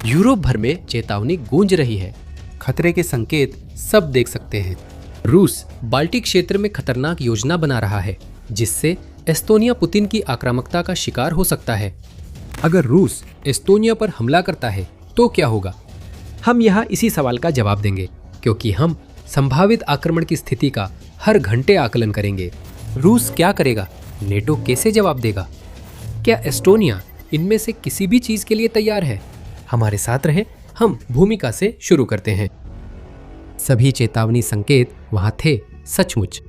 Europe भर में चेतावनी गूंज रही है। खतरे के संकेत सब देख सकते हैं। रूस बाल्टिक क्षेत्र में खतरनाक योजना बना रहा है, जिससे एस्टोनिया पुतिन की आक्रामकता का शिकार हो सकता है। अगर रूस एस्टोनिया पर हमला करता है तो क्या होगा? हम यहाँ इसी सवाल का जवाब देंगे, क्योंकि हम संभावित आक्रमण की स्थिति का हर घंटे आकलन करेंगे। रूस क्या करेगा? नेटो कैसे जवाब देगा? क्या एस्टोनिया इनमें से किसी भी चीज के लिए तैयार है? हमारे साथ रहें, हम भूमिका से शुरू करते हैं। सभी चेतावनी संकेत वहां थे सचमुच।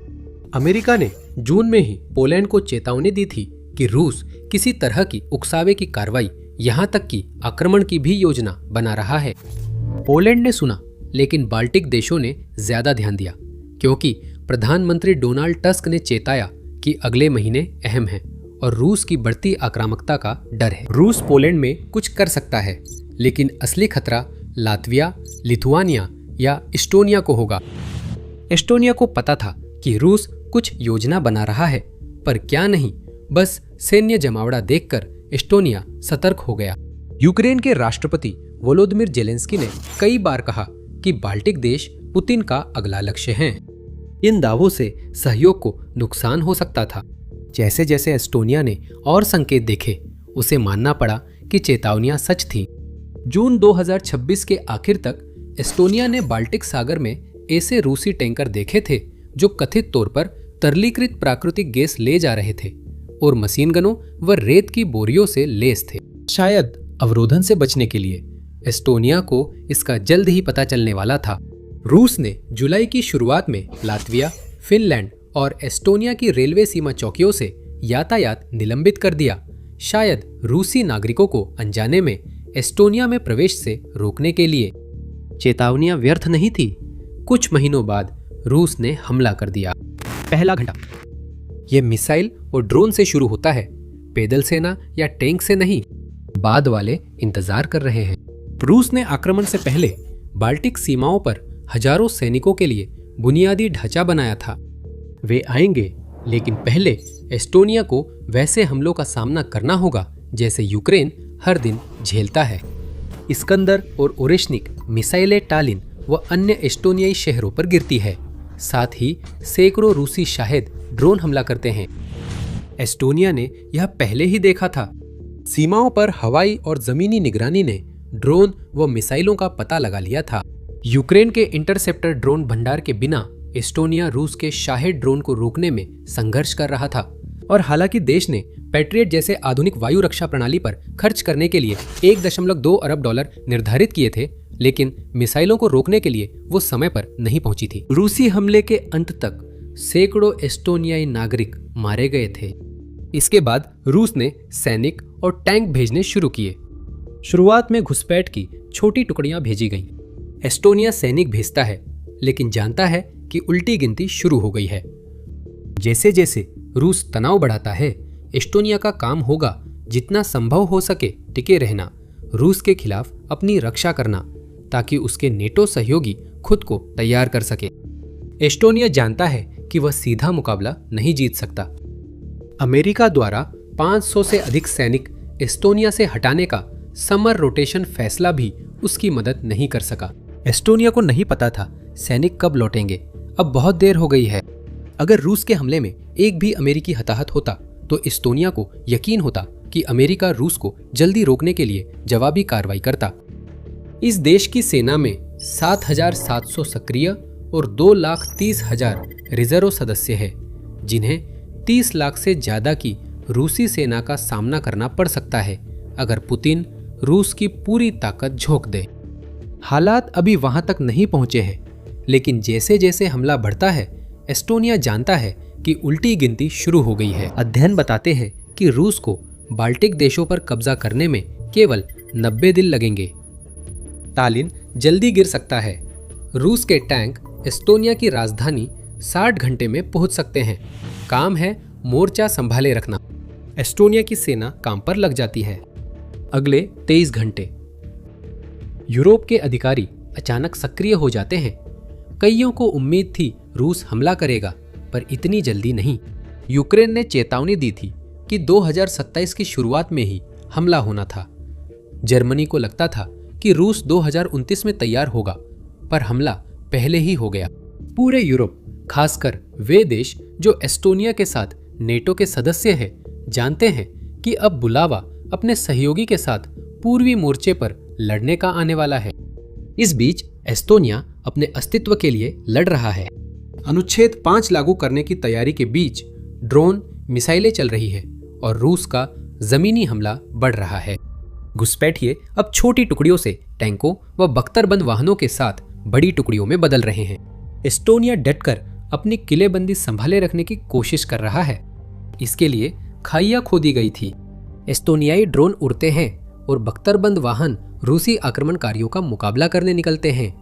अमेरिका ने जून में ही पोलैंड को चेतावनी दी थी कि रूस किसी तरह की उकसावे की कार्रवाई, यहां तक कि आक्रमण की भी योजना बना रहा है। पोलैंड ने सुना, लेकिन बाल्टिक देशों ने ज्यादा ध्यान दिया, क्योंकि प्रधानमंत्री डोनाल्ड टस्क ने चेताया कि अगले महीने अहम है और रूस की बढ़ती आक्रामकता का डर है। रूस पोलैंड में कुछ कर सकता है, लेकिन असली खतरा लात्विया, लिथुआनिया या एस्टोनिया को होगा। एस्टोनिया को पता था कि रूस कुछ योजना बना रहा है, पर क्या नहीं, बस सैन्य जमावड़ा देखकर एस्टोनिया सतर्क हो गया। यूक्रेन के राष्ट्रपति वोलोदिमीर जेलेंस्की ने कई बार कहा कि बाल्टिक देश पुतिन का अगला लक्ष्य हैं। इन दावों से सहयोग को नुकसान हो सकता था। जैसे जैसे एस्टोनिया ने और संकेत देखे, उसे मानना पड़ा कि चेतावनियां सच थीं। जून 2026 के आखिर तक एस्टोनिया ने बाल्टिक सागर में ऐसे रूसी टैंकर देखे थे जो कथित तौर पर तरलीकृत प्राकृतिक गैस ले जा रहे थे और मशीन गनों व रेत की बोरियों से लैस थे। शायद अवरोधन से बचने के लिए एस्टोनिया को इसका जल्द ही पता चलने वाला था। रूस ने जुलाई की शुरुआत में लात्विया, फिनलैंड और एस्टोनिया की रेलवे सीमा चौकियों से यातायात निलंबित कर दिया, शायद रूसी नागरिकों को अनजाने में एस्टोनिया में प्रवेश से रोकने के लिए। चेतावनियां व्यर्थ नहीं थी। कुछ महीनों बाद रूस ने हमला कर दिया। पहला घंटा यह मिसाइल और ड्रोन से शुरू होता है, पैदल सेना या टैंक से नहीं। बाद वाले इंतजार कर रहे हैं। रूस ने आक्रमण से पहले बाल्टिक सीमाओं पर हजारों सैनिकों के लिए बुनियादी ढांचा बनाया था। वे आएंगे, लेकिन पहले एस्टोनिया को वैसे हमलों का सामना करना होगा जैसे यूक्रेन हर दिन झेलता है। इस्कंदर और ओरेशनिक मिसाइलें टालिन व अन्य एस्टोनियाई शहरों पर गिरती है। साथ ही सैकड़ों रूसी शाहिद ड्रोन हमला करते हैं। एस्टोनिया ने यह पहले ही देखा था। सीमाओं पर हवाई और जमीनी निगरानी ने ड्रोन व मिसाइलों का पता लगा लिया था। यूक्रेन के इंटरसेप्टर ड्रोन भंडार के बिना एस्टोनिया रूस के शाहिद ड्रोन को रोकने में संघर्ष कर रहा था। और हालांकि देश ने पैट्रियट जैसे आधुनिक वायु रक्षा प्रणाली पर खर्च करने के लिए 1.2 अरब डॉलर निर्धारित किए थे, लेकिन मिसाइलों को रोकने के लिए वो समय पर नहीं पहुंची थी। रूसी हमले के अंत तक सैकड़ों एस्टोनियाई नागरिक मारे गए थे। इसके बाद रूस ने सैनिक और टैंक भेजने शुरू किए। शुरुआत में घुसपैठ की छोटी टुकड़ियां भेजी गईं। एस्टोनिया सैनिक भेजता है, लेकिन जानता है कि उल्टी गिनती शुरू हो गई है। जैसे जैसे रूस तनाव बढ़ाता है, एस्टोनिया का काम होगा जितना संभव हो सके टिके रहना, रूस के खिलाफ अपनी रक्षा करना, ताकि उसके नेटो सहयोगी खुद को तैयार कर सके। एस्टोनिया जानता है कि वह सीधा मुकाबला नहीं जीत सकता। अमेरिका द्वारा 500 से अधिक सैनिक एस्टोनिया से हटाने का समर रोटेशन फैसला भी उसकी मदद नहीं कर सका। एस्टोनिया को नहीं पता था सैनिक कब लौटेंगे। अब बहुत देर हो गई है। अगर रूस के हमले में एक भी अमेरिकी हताहत होता तो एस्टोनिया को यकीन होता कि अमेरिका रूस को जल्दी रोकने के लिए जवाबी कार्रवाई करता। इस देश की सेना में 7,700 सक्रिय और 2,30,000 रिजर्व सदस्य हैं, जिन्हें 30 लाख से ज्यादा की रूसी सेना का सामना करना पड़ सकता है अगर पुतिन रूस की पूरी ताकत झोंक दे। हालात अभी वहां तक नहीं पहुंचे हैं, लेकिन जैसे जैसे हमला बढ़ता है, एस्टोनिया जानता है कि उल्टी गिनती शुरू हो गई है। अध्ययन बताते हैं कि रूस को बाल्टिक देशों पर कब्जा करने में केवल 90 दिन लगेंगे। तालिन जल्दी गिर सकता है। रूस के टैंक एस्टोनिया की राजधानी 60 घंटे में पहुंच सकते हैं। काम है मोर्चा संभाले रखना। एस्टोनिया की सेना काम पर लग जाती है। अगले 23 घंटे यूरोप के अधिकारी अचानक सक्रिय हो जाते हैं। कईयों को उम्मीद थी रूस हमला करेगा, पर इतनी जल्दी नहीं। यूक्रेन ने चेतावनी दी थी कि 2027 की शुरुआत में ही हमला होना था। जर्मनी को लगता था कि रूस 2029 में तैयार होगा, पर हमला पहले ही हो गया। पूरे यूरोप, खासकर वे देश जो एस्टोनिया के साथ नेटो के सदस्य हैं, जानते हैं कि अब बुलावा अपने सहयोगी के साथ पूर्वी मोर्चे पर लड़ने का आने वाला है। इस बीच एस्टोनिया अपने अस्तित्व के लिए लड़ रहा है। अनुच्छेद 5 लागू करने की तैयारी के बीच ड्रोन, मिसाइलें चल रही है और रूस का जमीनी हमला बढ़ रहा है। घुसपैठिए अब छोटी टुकड़ियों से टैंकों व बख्तरबंद वाहनों के साथ बड़ी टुकड़ियों में बदल रहे हैं। एस्टोनिया डटकर अपनी किलेबंदी संभाले रखने की कोशिश कर रहा है। इसके लिए खाइयां खोदी गई थी। एस्टोनियाई ड्रोन उड़ते हैं और बख्तरबंद वाहन रूसी आक्रमणकारियों का मुकाबला करने निकलते हैं।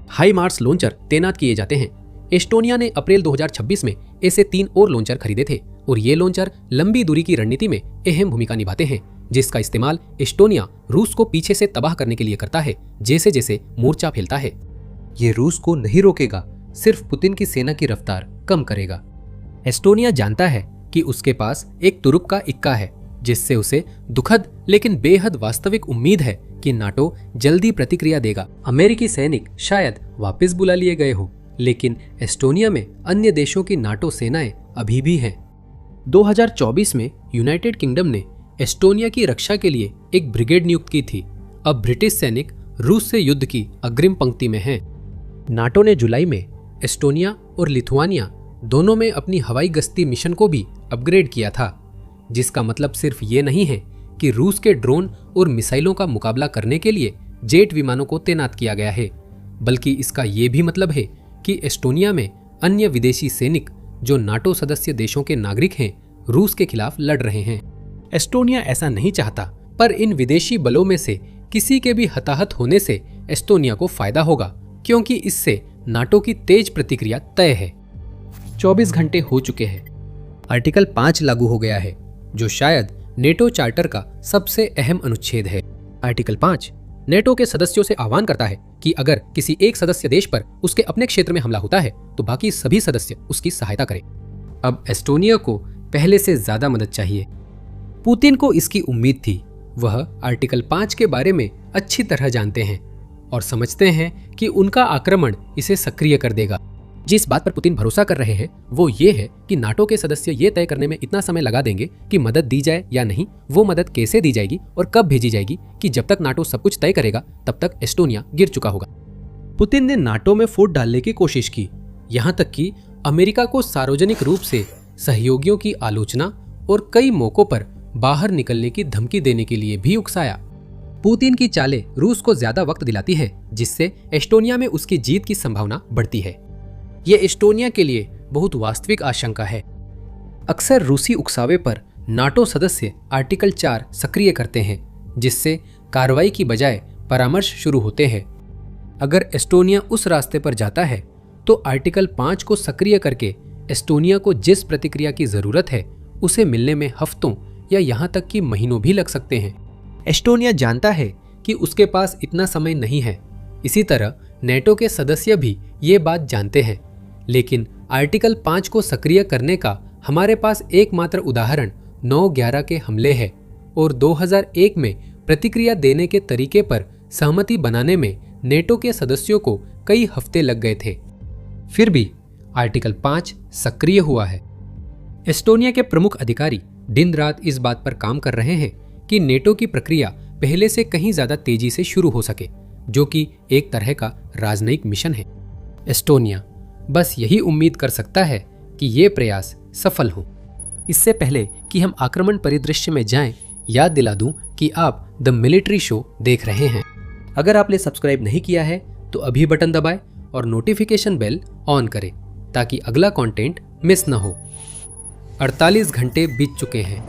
हाई मार्स लॉन्चर तैनात किए जाते हैं। एस्टोनिया ने अप्रैल 2026 में ऐसे 3 और लॉन्चर खरीदे थे और ये लॉन्चर लंबी दूरी की रणनीति में अहम भूमिका निभाते हैं, जिसका इस्तेमाल एस्टोनिया रूस को पीछे से तबाह करने के लिए करता है जैसे जैसे मोर्चा फैलता है। ये रूस को नहीं रोकेगा, सिर्फ पुतिन की सेना की रफ्तार कम करेगा। एस्टोनिया जानता है कि उसके पास एक तुरुप का इक्का है, जिससे उसे दुखद लेकिन बेहद वास्तविक उम्मीद है कि नाटो जल्दी प्रतिक्रिया देगा। अमेरिकी सैनिक शायद वापस बुला लिए गए हो, लेकिन एस्टोनिया में अन्य देशों की नाटो सेनाएं अभी भी हैं। 2024 में यूनाइटेड किंगडम ने एस्टोनिया की रक्षा के लिए एक ब्रिगेड नियुक्त की थी। अब ब्रिटिश सैनिक रूस से युद्ध की अग्रिम पंक्ति में हैं। नाटो ने जुलाई में एस्टोनिया और लिथुआनिया दोनों में अपनी हवाई गश्ती मिशन को भी अपग्रेड किया था, जिसका मतलब सिर्फ ये नहीं है कि रूस के ड्रोन और मिसाइलों का मुकाबला करने के लिए जेट विमानों को तैनात किया गया है, बल्कि इसका ये भी मतलब है कि एस्टोनिया में अन्य विदेशी सैनिक जो नाटो सदस्य देशों के नागरिक हैं, रूस के खिलाफ लड़ रहे हैं। एस्टोनिया ऐसा नहीं चाहता, पर इन विदेशी बलों में से किसी के भी हताहत होने से एस्टोनिया को फायदा होगा, क्योंकि इससे नाटो की तेज प्रतिक्रिया तय है। 24 घंटे हो चुके हैं। आर्टिकल 5 लागू हो गया है, जो शायद नेटो चार्टर का सबसे अहम अनुच्छेद है। आर्टिकल 5 नेटो के सदस्यों से आह्वान करता है कि अगर किसी एक सदस्य देश पर उसके अपने क्षेत्र में हमला होता है तो बाकी सभी सदस्य उसकी सहायता करें। अब एस्टोनिया को पहले से ज्यादा मदद चाहिए। पुतिन को इसकी उम्मीद थी। वह आर्टिकल 5 के बारे में अच्छी तरह जानते हैं और समझते हैं कि उनका आक्रमण इसे सक्रिय कर देगा। जिस बात पर पुतिन भरोसा कर रहे हैं वो ये है कि नाटो के सदस्य ये तय करने में इतना समय लगा देंगे कि मदद दी जाए या नहीं, वो मदद कैसे दी जाएगी और कब भेजी जाएगी, कि जब तक नाटो सब कुछ तय करेगा तब तक एस्टोनिया गिर चुका होगा। पुतिन ने नाटो में फूट डालने की कोशिश की, यहाँ तक कि अमेरिका को सार्वजनिक रूप से सहयोगियों की आलोचना और कई मौकों पर बाहर निकलने की धमकी देने के लिए भी उकसाया। पुतिन की चालें रूस को ज्यादा वक्त दिलाती है, जिससे एस्टोनिया में उसकी जीत की संभावना बढ़ती है। ये एस्टोनिया के लिए बहुत वास्तविक आशंका है। अक्सर रूसी उकसावे पर नाटो सदस्य आर्टिकल 4 सक्रिय करते हैं, जिससे कार्रवाई की बजाय परामर्श शुरू होते हैं। अगर एस्टोनिया उस रास्ते पर जाता है तो आर्टिकल 5 को सक्रिय करके एस्टोनिया को जिस प्रतिक्रिया की जरूरत है उसे मिलने में हफ्तों या यहाँ तक कि महीनों भी लग सकते हैं। एस्टोनिया जानता है कि उसके पास इतना समय नहीं है। इसी तरह नेटो के सदस्य भी ये बात जानते हैं, लेकिन आर्टिकल 5 को सक्रिय करने का हमारे पास एकमात्र उदाहरण 9/11 के हमले है और 2001 में प्रतिक्रिया देने के तरीके पर सहमति बनाने में नेटो के सदस्यों को कई हफ्ते लग गए थे। फिर भी आर्टिकल 5 सक्रिय हुआ है। एस्टोनिया के प्रमुख अधिकारी दिन रात इस बात पर काम कर रहे हैं कि नेटो की प्रक्रिया पहले से कहीं ज्यादा तेजी से शुरू हो सके, जो कि एक तरह का राजनयिक मिशन है। एस्टोनिया बस यही उम्मीद कर सकता है कि ये प्रयास सफल हो। इससे पहले कि हम आक्रमण परिदृश्य में जाएं, याद दिला दूं कि आप द मिलिट्री शो देख रहे हैं। अगर आपने सब्सक्राइब नहीं किया है तो अभी बटन दबाएं और नोटिफिकेशन बेल ऑन करें ताकि अगला कंटेंट मिस न हो। 48 घंटे बीत चुके हैं।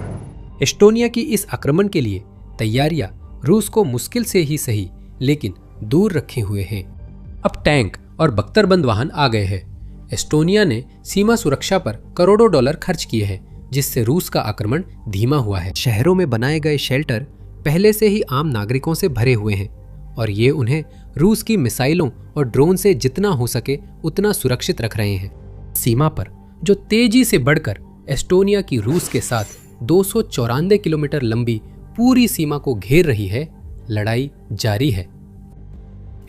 एस्टोनिया की इस आक्रमण के लिए तैयारियां रूस को मुश्किल से ही सही लेकिन दूर रखे हुए हैं। अब टैंक और बख्तरबंद वाहन आ गए हैं। एस्टोनिया ने सीमा सुरक्षा पर करोड़ों डॉलर खर्च किए हैं, जिससे रूस का आक्रमण धीमा हुआ है। शहरों में बनाए गए शेल्टर पहले से ही आम नागरिकों से भरे हुए हैं और ये उन्हें रूस की मिसाइलों और ड्रोन से जितना हो सके उतना सुरक्षित रख रहे हैं। सीमा पर जो तेजी से बढ़कर एस्टोनिया की रूस के साथ 294 किलोमीटर लंबी पूरी सीमा को घेर रही है, लड़ाई जारी है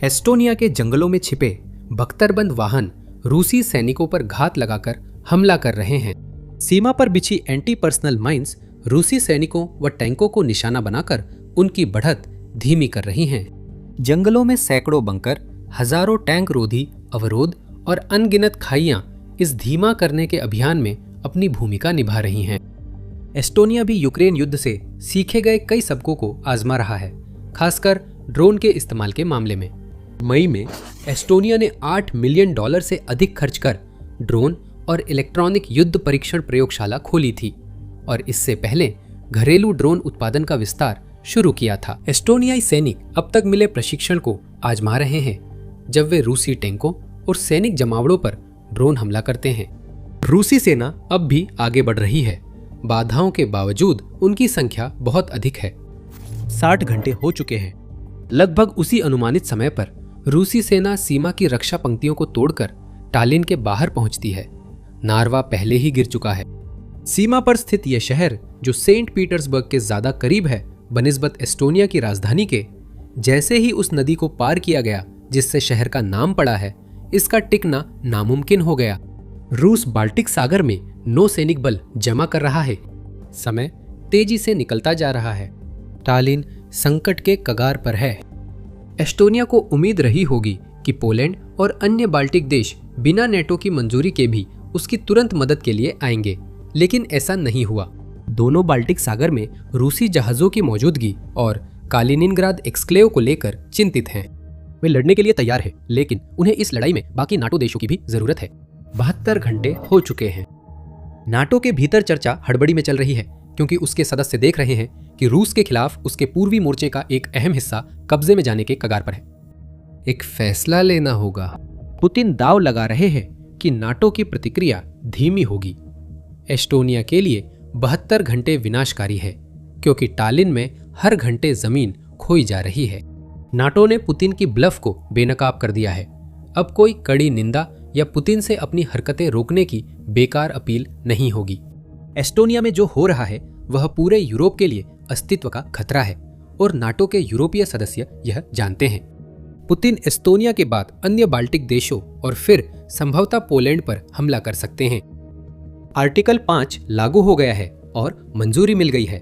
एस्टोनिया के जंगलों में छिपे बख्तरबंद वाहन रूसी सैनिकों पर घात लगाकर हमला कर रहे हैं। सीमा पर बिछी एंटी पर्सनल माइंस रूसी सैनिकों व टैंकों को निशाना बनाकर उनकी बढ़त धीमी कर रही हैं। जंगलों में सैकड़ों बंकर, हजारों टैंक रोधी अवरोध और अनगिनत खाइयां इस धीमा करने के अभियान में अपनी भूमिका निभा रही हैं। एस्टोनिया भी यूक्रेन युद्ध से सीखे गए कई सबकों को आजमा रहा है, खासकर ड्रोन के इस्तेमाल के मामले में। मई में एस्टोनिया ने $8 मिलियन से अधिक खर्च कर ड्रोन और इलेक्ट्रॉनिक युद्ध परीक्षण प्रयोगशाला खोली थी और इससे पहले घरेलू ड्रोन उत्पादन का विस्तार शुरू किया था। एस्टोनियाई सैनिक अब तक मिले प्रशिक्षण को आजमा रहे हैं जब वे रूसी टैंकों और सैनिक जमावड़ों पर ड्रोन हमला करते हैं। रूसी सेना अब भी आगे बढ़ रही है। बाधाओं के बावजूद उनकी संख्या बहुत अधिक है। 60 घंटे हो चुके हैं। लगभग उसी अनुमानित समय पर रूसी सेना सीमा की रक्षा पंक्तियों को तोड़कर टालिन के बाहर पहुंचती है। नार्वा पहले ही गिर चुका है। सीमा पर स्थित यह शहर, जो सेंट पीटर्सबर्ग के ज्यादा करीब है बनिस्बत एस्टोनिया की राजधानी के, जैसे ही उस नदी को पार किया गया जिससे शहर का नाम पड़ा है, इसका टिकना नामुमकिन हो गया। रूस बाल्टिक सागर में नौसैनिक बल जमा कर रहा है। समय तेजी से निकलता जा रहा है। टालिन संकट के कगार पर है। एस्टोनिया को उम्मीद रही होगी कि पोलैंड और अन्य बाल्टिक देश बिना नेटो की मंजूरी के भी उसकी तुरंत मदद के लिए आएंगे, लेकिन ऐसा नहीं हुआ। दोनों बाल्टिक सागर में रूसी जहाजों की मौजूदगी और कालिनिनग्राद एक्सक्लेव को लेकर चिंतित हैं। वे लड़ने के लिए तैयार हैं, लेकिन उन्हें इस लड़ाई में बाकी नाटो देशों की भी जरूरत है। 72 घंटे हो चुके हैं। नाटो के भीतर चर्चा हड़बड़ी में चल रही है, क्योंकि उसके सदस्य देख रहे हैं कि रूस के खिलाफ उसके पूर्वी मोर्चे का एक अहम हिस्सा कब्जे में जाने के कगार पर है। एक फैसला लेना होगा। पुतिन दाव लगा रहे हैं कि नाटो की प्रतिक्रिया धीमी होगी। एस्टोनिया के लिए 72 घंटे विनाशकारी है, क्योंकि टालिन में हर घंटे जमीन खोई जा रही है। नाटो ने पुतिन की ब्लफ को बेनकाब कर दिया है। अब कोई कड़ी निंदा या पुतिन से अपनी हरकतें रोकने की बेकार अपील नहीं होगी। एस्टोनिया में जो हो रहा है वह पूरे यूरोप के लिए अस्तित्व का खतरा है और नाटो के यूरोपीय सदस्य यह जानते हैं। पुतिन एस्टोनिया के बाद अन्य बाल्टिक देशों और फिर संभवतः पोलैंड पर हमला कर सकते हैं। आर्टिकल 5 लागू हो गया है और मंजूरी मिल गई है।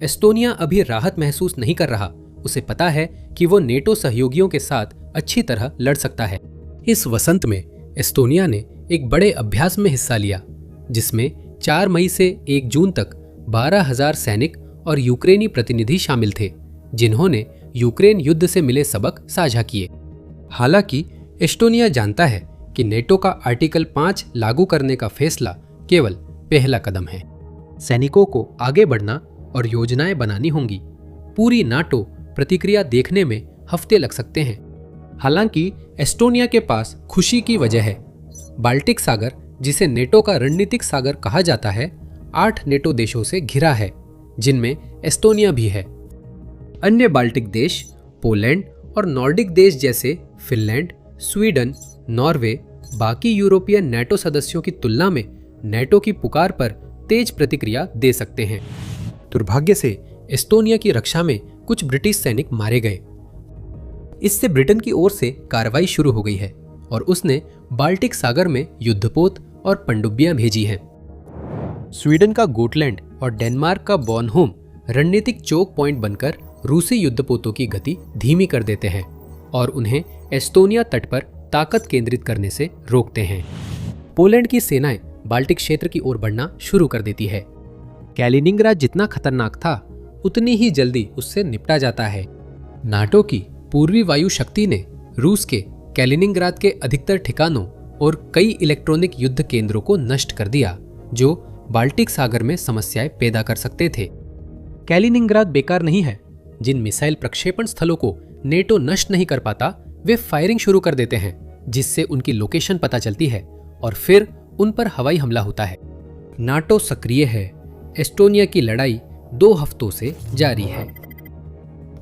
एस्टोनिया अभी राहत महसूस नहीं कर रहा। उसे पता है कि वो नेटो सहयोगियों के साथ अच्छी तरह लड़ सकता है। इस वसंत में एस्टोनिया ने एक बड़े अभ्यास में हिस्सा लिया, जिसमें 4 मई से 1 जून तक 12,000 सैनिक और यूक्रेनी प्रतिनिधि शामिल थे, जिन्होंने यूक्रेन युद्ध से मिले सबक साझा किए। हालांकि एस्टोनिया जानता है कि नेटो का आर्टिकल 5 लागू करने का फैसला केवल पहला कदम है। सैनिकों को आगे बढ़ना और योजनाएं बनानी होंगी। पूरी नाटो प्रतिक्रिया देखने में हफ्ते लग सकते हैं। हालांकि एस्टोनिया के पास खुशी की वजह है। बाल्टिक सागर, जिसे नेटो का रणनीतिक सागर कहा जाता है, 8 नेटो देशों से घिरा है, जिनमें एस्टोनिया भी है। अन्य बाल्टिक देश, पोलैंड और नॉर्डिक देश जैसे फिनलैंड, स्वीडन, नॉर्वे बाकी यूरोपीय नेटो सदस्यों की तुलना में नेटो की पुकार पर तेज प्रतिक्रिया दे सकते हैं। दुर्भाग्य से एस्टोनिया की रक्षा में कुछ ब्रिटिश सैनिक मारे गए। इससे ब्रिटेन की ओर से कार्रवाई शुरू हो गई है और उसने बाल्टिक सागर में युद्धपोत और पनडुब्बियां भेजी हैं। स्वीडन का गोटलैंड और डेनमार्क का बॉर्नहोम रणनीतिक चोक पॉइंट बनकर रूसी युद्धपोतों की गति धीमी कर देते हैं और उन्हें एस्टोनिया तट पर ताकत केंद्रित करने से रोकते हैं। पोलैंड की सेनाएं बाल्टिक क्षेत्र की ओर बढ़ना शुरू कर देती है। कैलिनिंग्राद जितना खतरनाक था, उतनी ही जल्दी उससे निपटा जाता है। नाटो की पूर्वी वायु शक्ति ने रूस के कैलिनिंग्राद के अधिकतर ठिकानों और कई इलेक्ट्रॉनिक युद्ध केंद्रों को नष्ट कर दिया, जो बाल्टिक सागर में समस्याएं पैदा कर सकते थे। कैलिनिंग्राद बेकार नहीं है। जिन मिसाइल प्रक्षेपण स्थलों को नेटो नष्ट नहीं कर पाता, वे फायरिंग शुरू कर देते हैं, जिससे उनकी लोकेशन पता चलती है और फिर उन पर हवाई हमला होता है। नाटो सक्रिय है। एस्टोनिया की लड़ाई 2 हफ्तों से जारी है।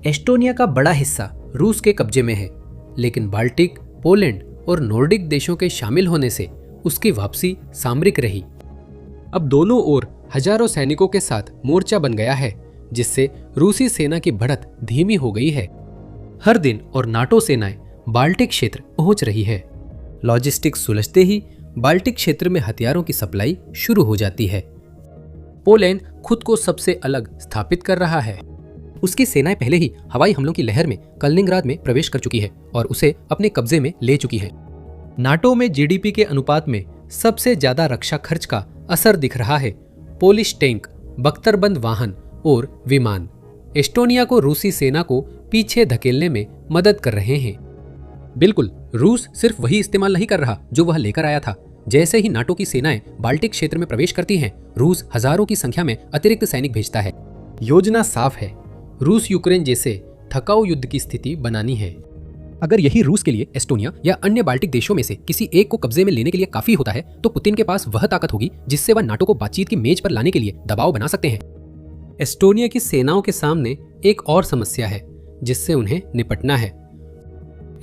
एस्टोनिया का बड़ा हिस्सा रूस के कब्जे में है, लेकिन बाल्टिक, पोलैंड और नॉर्डिक देशों के शामिल होने से उसकी वापसी सामरिक रही। अब दोनों ओर हजारों सैनिकों के साथ मोर्चा बन गया है, जिससे रूसी सेना की बढ़त धीमी हो गई है। हर दिन और नाटो सेनाएं बाल्टिक क्षेत्र पहुंच रही है। लॉजिस्टिक्स सुलझते ही बाल्टिक क्षेत्र में हथियारों की सप्लाई शुरू हो जाती है। पोलैंड खुद को सबसे अलग स्थापित कर रहा है। उसकी सेनाएं पहले ही हवाई हमलों की लहर में कलिनिंग्राद में प्रवेश कर चुकी है और उसे अपने कब्जे में ले चुकी है। नाटो में जीडीपी के अनुपात में सबसे ज्यादा रक्षा खर्च का असर दिख रहा है। पोलिश टैंक, बख्तरबंद वाहन और विमान एस्टोनिया को रूसी सेना को पीछे धकेलने में मदद कर रहे हैं। बिल्कुल, रूस सिर्फ वही इस्तेमाल नहीं कर रहा जो वह लेकर आया था। जैसे ही नाटो की सेनाएं बाल्टिक क्षेत्र में प्रवेश करती हैं, रूस हजारों की संख्या में अतिरिक्त सैनिक भेजता है। योजना साफ है, रूस यूक्रेन जैसे थकाऊ युद्ध की स्थिति बनानी है। अगर यही रूस के लिए एस्टोनिया या अन्य बाल्टिक देशों में से किसी एक को कब्जे में लेने के लिए काफी होता है, तो पुतिन के पास वह ताकत होगी जिससे वह नाटो को बातचीत की मेज पर लाने के लिए दबाव बना सकते हैं। एस्टोनिया की सेनाओं के सामने एक और समस्या है जिससे उन्हें निपटना है।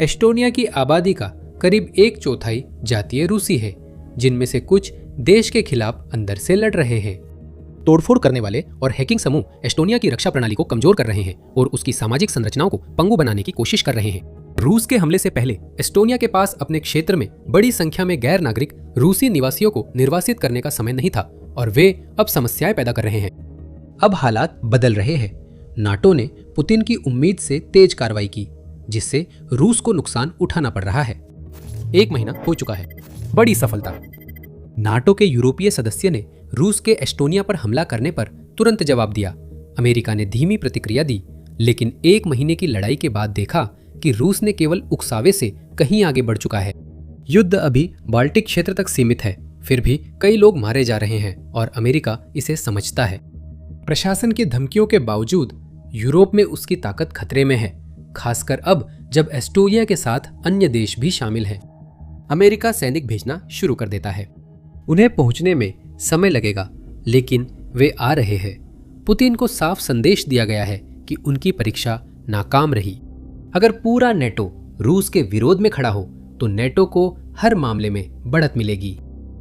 एस्टोनिया की आबादी का करीब 1/4 जातीय रूसी है, जिनमें से कुछ देश के खिलाफ अंदर से लड़ रहे हैं। तोड़फोड़ करने वाले और हैकिंग समूह एस्टोनिया की रक्षा प्रणाली को कमजोर कर रहे हैं और उसकी सामाजिक संरचनाओं को पंगु बनाने की कोशिश कर रहे हैं। रूस के हमले से पहले एस्टोनिया के पास अपने क्षेत्र में बड़ी संख्या में गैर नागरिक रूसी निवासियों को निर्वासित करने का समय नहीं था और वे अब समस्याएं पैदा कर रहे हैं। अब हालात बदल रहे हैं। नाटो ने पुतिन की उम्मीद से तेज कार्रवाई की, जिससे रूस को नुकसान उठाना पड़ रहा है। 1 महीना हो चुका है, बड़ी सफलता। नाटो के यूरोपीय सदस्य ने रूस के एस्टोनिया पर हमला करने पर तुरंत जवाब दिया। अमेरिका ने धीमी प्रतिक्रिया दी, लेकिन 1 महीने की लड़ाई के बाद देखा कि रूस ने केवल उकसावे से कहीं आगे बढ़ चुका है। युद्ध अभी बाल्टिक क्षेत्र तक सीमित है, फिर भी कई लोग मारे जा रहे हैं और अमेरिका इसे समझता है। प्रशासन की धमकियों के बावजूद यूरोप में उसकी ताकत खतरे में है, खासकर अब जब एस्टोनिया के साथ अन्य देश भी शामिल हैं। अमेरिका सैनिक भेजना शुरू कर देता है। उन्हें पहुंचने में समय लगेगा, लेकिन वे आ रहे हैं। पुतिन को साफ संदेश दिया गया है कि उनकी परीक्षा नाकाम रही। अगर पूरा नेटो रूस के विरोध में खड़ा हो तो नेटो को हर मामले में बढ़त मिलेगी।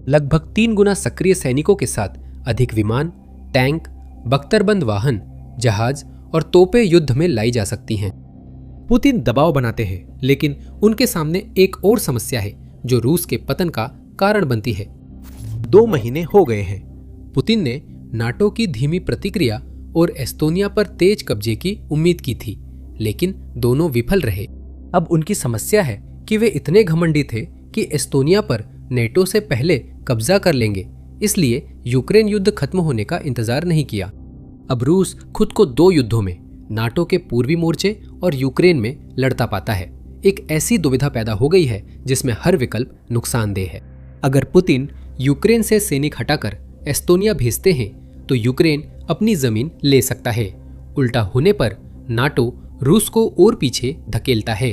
लगभग 3 गुना सक्रिय सैनिकों के साथ अधिक विमान, टैंक, बख्तरबंद वाहन, जहाज और तोपें युद्ध में लाई जा सकती हैं। पुतिन दबाव बनाते हैं, लेकिन उनके सामने एक और समस्या है जो रूस के पतन का कारण बनती है। 2 महीने हो गए हैं। पुतिन ने नाटो की धीमी प्रतिक्रिया और एस्टोनिया पर तेज कब्जे की उम्मीद की थी, लेकिन दोनों विफल रहे। अब उनकी समस्या है कि वे इतने घमंडी थे कि एस्टोनिया पर नेटो से पहले कब्जा कर लेंगे, इसलिए यूक्रेन युद्ध खत्म होने का इंतजार नहीं किया। अब रूस खुद को 2 युद्धों में, नाटो के पूर्वी मोर्चे और यूक्रेन में लड़ता पाता है। एक ऐसी दुविधा पैदा हो गई है जिसमें हर विकल्प नुकसानदेह है। अगर पुतिन यूक्रेन से सैनिक हटाकर एस्टोनिया भेजते हैं तो यूक्रेन अपनी जमीन ले सकता है। उल्टा होने पर नाटो रूस को और पीछे धकेलता है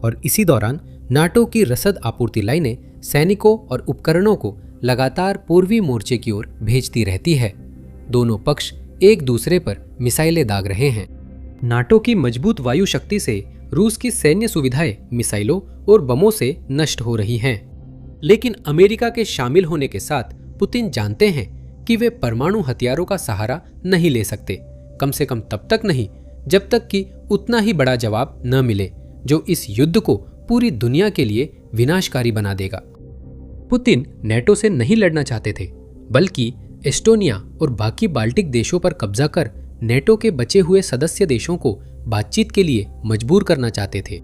और इसी दौरान नाटो की रसद आपूर्ति लाइनें सैनिकों और उपकरणों को लगातार पूर्वी मोर्चे की ओर भेजती रहती है। दोनों पक्ष एक दूसरे पर मिसाइलें दाग रहे हैं। नाटो की मजबूत वायु शक्ति से रूस की सैन्य सुविधाएं मिसाइलों और बमों से नष्ट हो रही हैं। लेकिन अमेरिका के शामिल होने के साथ पुतिन जानते हैं कि वे परमाणु हथियारों का सहारा नहीं ले सकते, कम से कम तब तक नहीं जब तक कि उतना ही बड़ा जवाब न मिले जो इस युद्ध को पूरी दुनिया के लिए विनाशकारी बना देगा। पुतिन नेटो से नहीं लड़ना चाहते थे, बल्कि एस्टोनिया और बाकी बाल्टिक देशों पर कब्जा कर नेटो के बचे हुए सदस्य देशों को बातचीत के लिए मजबूर करना चाहते थे।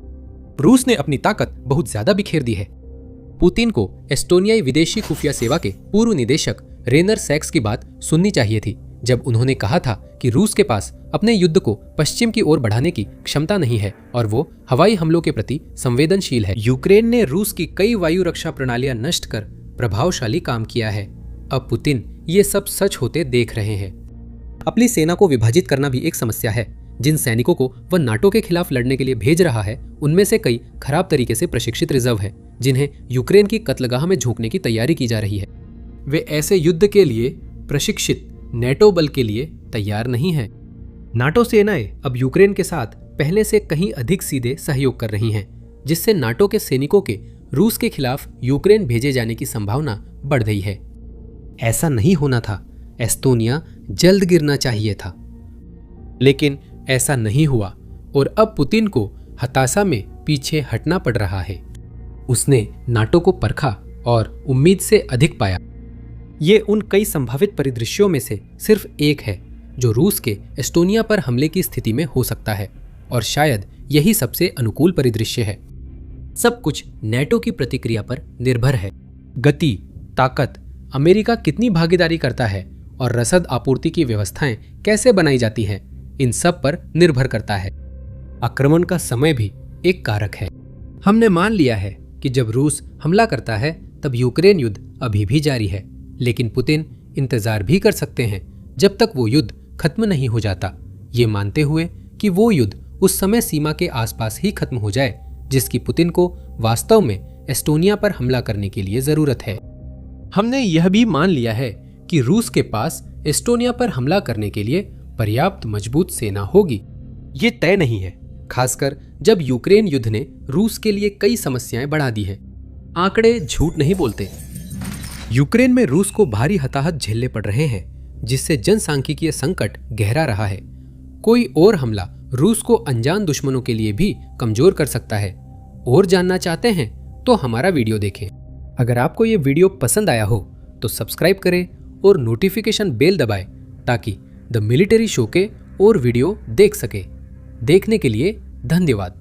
रूस ने अपनी ताकत बहुत ज्यादा बिखेर दी है। पुतिन को एस्टोनियाई विदेशी खुफिया सेवा के पूर्व निदेशक रेनर सैक्स की बात सुननी चाहिए थी, जब उन्होंने कहा था कि रूस के पास अपने युद्ध को पश्चिम की ओर बढ़ाने की क्षमता नहीं है और वो हवाई हमलों के प्रति संवेदनशील है। यूक्रेन ने रूस की कई वायु रक्षा प्रणालियां नष्ट कर प्रभावशाली काम किया है। अब पुतिन ये सब सच होते देख रहे हैं। अपनी सेना को विभाजित करना भी एक समस्या है। जिन सैनिकों को वह नाटो के खिलाफ लड़ने के लिए भेज रहा है, उनमें से कई खराब तरीके से प्रशिक्षित रिजर्व है, जिन्हें यूक्रेन की कत्लगाह में झोंकने की तैयारी की जा रही है। वे ऐसे युद्ध के लिए प्रशिक्षित नेटो बल के लिए तैयार नहीं है। नाटो सेनाएं अब यूक्रेन के साथ पहले से कहीं अधिक सीधे सहयोग कर रही हैं, जिससे नाटो के सैनिकों के रूस के खिलाफ यूक्रेन भेजे जाने की संभावना बढ़ गई है। ऐसा नहीं होना था। एस्टोनिया जल्द गिरना चाहिए था, लेकिन ऐसा नहीं हुआ और अब पुतिन को हताशा में पीछे हटना पड़ रहा है। उसने नाटो को परखा और उम्मीद से अधिक पाया। ये उन कई संभावित परिदृश्यों में से सिर्फ एक है जो रूस के एस्टोनिया पर हमले की स्थिति में हो सकता है, और शायद यही सबसे अनुकूल परिदृश्य है। सब कुछ नेटो की प्रतिक्रिया पर निर्भर है। गति, ताकत, अमेरिका कितनी भागीदारी करता है और रसद आपूर्ति की व्यवस्थाएं कैसे बनाई जाती हैं, इन सब पर निर्भर करता है। आक्रमण का समय भी एक कारक है। हमने मान लिया है कि जब रूस हमला करता है तब यूक्रेन युद्ध अभी भी जारी है, लेकिन पुतिन इंतजार भी कर सकते हैं जब तक वो युद्ध खत्म नहीं हो जाता, ये मानते हुए कि वो युद्ध उस समय सीमा के आसपास ही खत्म हो जाए जिसकी पुतिन को वास्तव में एस्टोनिया पर हमला करने के लिए जरूरत है। हमने यह भी मान लिया है कि रूस के पास एस्टोनिया पर हमला करने के लिए पर्याप्त मजबूत सेना होगी। ये तय नहीं है, खासकर जब यूक्रेन युद्ध ने रूस के लिए कई समस्याएं बढ़ा दी है। आंकड़े झूठ नहीं बोलते। यूक्रेन में रूस को भारी हताहत झेलने पड़ रहे हैं, जिससे जनसांख्यिकीय संकट गहरा रहा है। कोई और हमला रूस को अनजान दुश्मनों के लिए भी कमजोर कर सकता है। और जानना चाहते हैं तो हमारा वीडियो देखें। अगर आपको ये वीडियो पसंद आया हो तो सब्सक्राइब करें और नोटिफिकेशन बेल दबाएं ताकि द मिलिट्री शो के और वीडियो देख सके। देखने के लिए धन्यवाद।